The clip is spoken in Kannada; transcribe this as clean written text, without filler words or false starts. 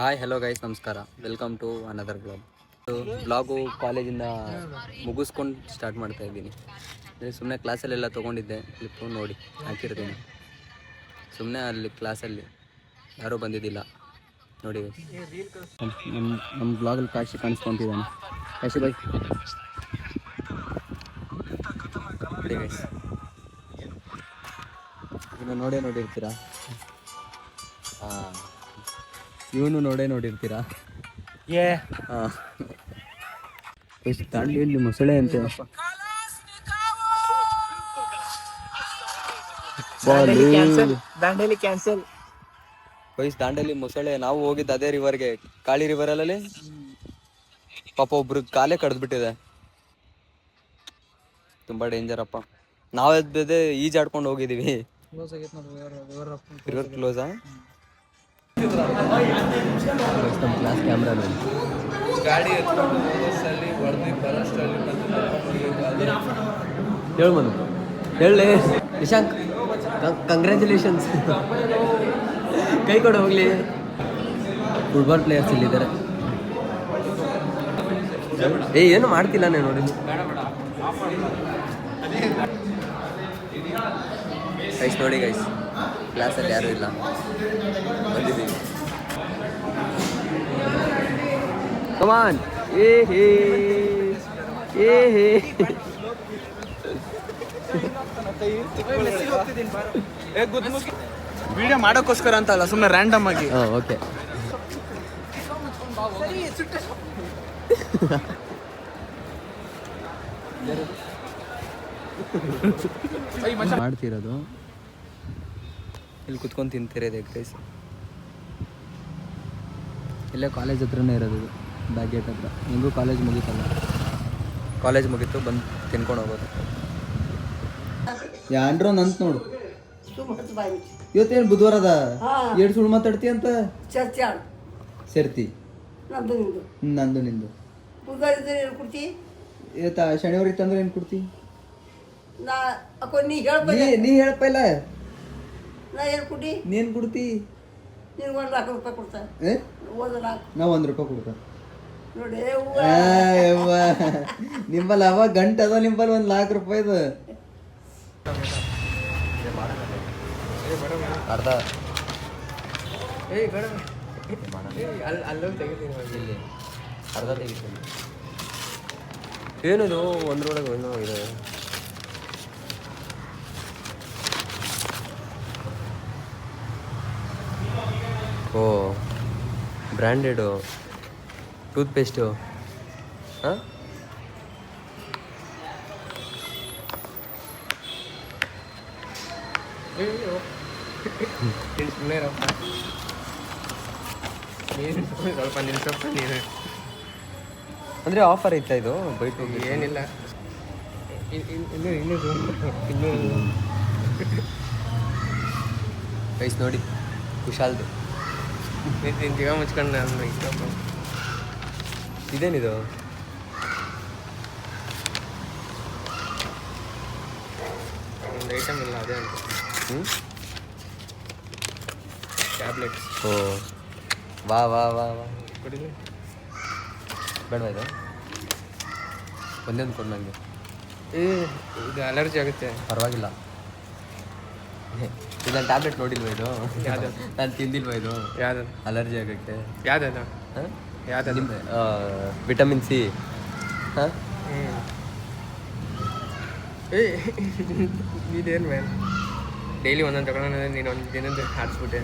ಹಾಯ್ ಹಲೋ ಗೈಸ್, ನಮಸ್ಕಾರ. Welcome to another blog. Blog ಕಾಲೇಜಿಂದ ಮುಗಿಸ್ಕೊಂಡು ಸ್ಟಾರ್ಟ್ ಮಾಡ್ತಾ ಇದ್ದೀನಿ. ಸುಮ್ಮನೆ ಕ್ಲಾಸಲ್ಲೆಲ್ಲ ತೊಗೊಂಡಿದ್ದೆ ಕ್ಲಿಪ್ಪು, ನೋಡಿ ಹಾಕಿರ್ತೀನಿ. ಸುಮ್ಮನೆ ಅಲ್ಲಿ ಕ್ಲಾಸಲ್ಲಿ ಯಾರೂ ಬಂದಿದ್ದಿಲ್ಲ ನೋಡಿ. ನಮ್ಮ ಬ್ಲಾಗಲ್ಲಿ ಕಾಶಿ ಕಾಣಿಸ್ಕೊತಿದ್ದಾನೆ. ಕಾಶಿ ಬೈ ನೋಡಿ ಗೈಸ್, ಇನ್ನು ನೋಡಿರ್ತೀರಾ. ಹಾಂ, ಇವನು ನೋಡಿರ್ತೀರಾ. ಹಾಂ, ಎಷ್ಟು ದಾಂಡೇಲಿ ಮೊಸಳೆ ಅಂತೆ. ದಾಂಡೇಲಿ ಕ್ಯಾನ್ಸಲ್. ದಾಂಡೇಲಿ ಮೊಸಳೆ. ನಾವು ಹೋಗಿದ್ದು ಅದೇ ರಿವರ್ಗೆ, ಕಾಳಿ ರಿವರಲ್ಲಿ. ಪಾಪ ಒಬ್ರು ಕಾಲೇ ಕಡ್ದ್ಬಿಟ್ಟಿದೆ. ತುಂಬಾ ಡೇಂಜರ್ ಅಪ್ಪ. ನಾವೇ ಈಜಾಡ್ಕೊಂಡು ಹೋಗಿದೀವಿ. ರಿವರ್ ಕ್ಲೋಸಾ? ನಮ್ಮ ಕ್ಲಾಸ್ ಕ್ಯಾಮ್ರಾ ನೋಡಿ. ಗಾಡಿ ಎತ್ಕೊಂಡು ಹೋಗೋಷ್ಟರಲ್ಲಿ ಹೊಡೆದು ಬರೋಷ್ಟರಲ್ಲಿ ಹೇಳು ಮನು, ಹೇಳಿ ನಿಶಾಂಕ್. ಕಂಗ್ರ್ಯಾಚುಲೇಷನ್ಸ್. ಕೈ ಕೊಡು ಹೋಗ್ಲಿ. ಫುಟ್ಬಾಲ್ ಪ್ಲೇಯರ್ಸ್ ಇಲ್ಲಿದ್ದಾರೆ. ಏನು ಮಾಡ್ತಿಲ್ಲ ನಾನು ನೋಡಿ. ಗೈಸ್ ನೋಡಿ ಗೈಸ್, ಕ್ಲಾಸಲ್ಲಿ ಯಾರೂ ಇಲ್ಲ, ಬಂದಿದ್ದೀವಿ. ಕಮಾನ್. ವಿಡಿಯೋ ಮಾಡೋಕ್ಕೋಸ್ಕರ ಅಂತ ಅಲ್ಲ, ಸುಮ್ಮನೆ ರ್ಯಾಂಡಮ್ ಆಗಿ. ಓಕೆ. ಮಾಡ್ತಿರೋದು ಇಲ್ಲಿ ಕುತ್ಕೊಂಡು ತಿಂತಿರೋದು ಎಗ್ ರೈಸ್. ಇಲ್ಲೇ ಕಾಲೇಜ್ ಹತ್ರನೇ ಇರೋದು, ಇದು ಬ್ಯಾಕ್ ಗೇಟ್ ಹತ್ರ. ನಿಮಗೂ ಕಾಲೇಜ್ ಮುಗೀತಲ್ಲ, ಕಾಲೇಜ್ ಮುಗೀತು ಬಂದು ತಿನ್ಕೊಂಡು ಹೋಗೋದು. ಯಾನ್ರೋ ನಂತ ನೋಡು. ಇವತ್ತೇನು ಬುಧವಾರ ಅದ, ಎರಡು ಸುಳ್ಳು ಮಾತಾಡ್ತಿ ಅಂತ ಸೇರ್ತಿ. ನಂದು ನಿಂದು ಇವತ್ತ ಶನಿವಾರ ಇತ್ತಂದ್ರೆ ಏನು ಕೊಡ್ತಿ? ನೀ ಹೇಳಪ್ಪ. ಇಲ್ಲ ನೀನ್ ಕೊಡ್ತಿ? ನಾ ₹1 ಕೊಡ್ತಾ. ನಿಂಬಲ್ ಅವ ಗಂಟೆ ಅದ, ನಿಂಬಲ್ ₹1,00,000 ಅರ್ಧ. ಇಲ್ಲಿ ಅರ್ಧ ತೆಗಿತೀನಿ. ಏನದು ಒಂದ್ರೊಳಗೆ ಏನೋ ಇದೆ. ಓ, ಬ್ರ್ಯಾಂಡೆಡು ಟೂತ್ಪೇಸ್ಟು. ಹಾಂ, ಸ್ವಲ್ಪ ನಿಲ್ಸಪ್ಪ ನೀನು. ಅಂದರೆ ಆಫರ್ ಐತಾ ಇದು? ಬೈಟು ಏನಿಲ್ಲ, ಇನ್ನೂ ಗೈಸ್ ನೋಡಿ, ಕುಶಾಲ್ದು ಜೀವ ಮುಚ್ಕೊಂಡು ನಾನು ಇಷ್ಟಪ್ಪ. ಇದೇನಿದು? ಒಂದು ಐಟಮ್ ಇಲ್ಲ, ಅದೇ ಅಂತ. ಟ್ಯಾಬ್ಲೆಟ್ಸ್. ಓ, ವಾ ವಾ ವಾ ವಾ. ಕೊಡಿಲ್ಲ, ಬೇಡವಾ ಇದು? ಒಂದೊಂದು ಕೊಡು ನನಗೆ. ಇದು ಅಲರ್ಜಿ ಆಗುತ್ತೆ. ಪರವಾಗಿಲ್ಲ. ಇದು ನಾನು ಟ್ಯಾಬ್ಲೆಟ್ ನೋಡಿಲ್ವ ಇದು? ಯಾವ್ದು? ನಾನು ತಿಂದಿಲ್ವ ಇದು? ಯಾವ್ದು ಅಲರ್ಜಿ ಆಗೋಕ್ಕೆ? ಯಾವ್ದು? ಹಾಂ, ಯಾವ್ದು? Vitamin C. ಹಾಂ, ಇದೇನು ಮ್ಯಾಮ್, ಡೈಲಿ ಒಂದೊಂದು ತಗೊಳ್ಳೋಣ, ನೀನು ಒಂದು ದಿನದ ಹಾರಿಸ್ಬಿಟ್ಟೆ.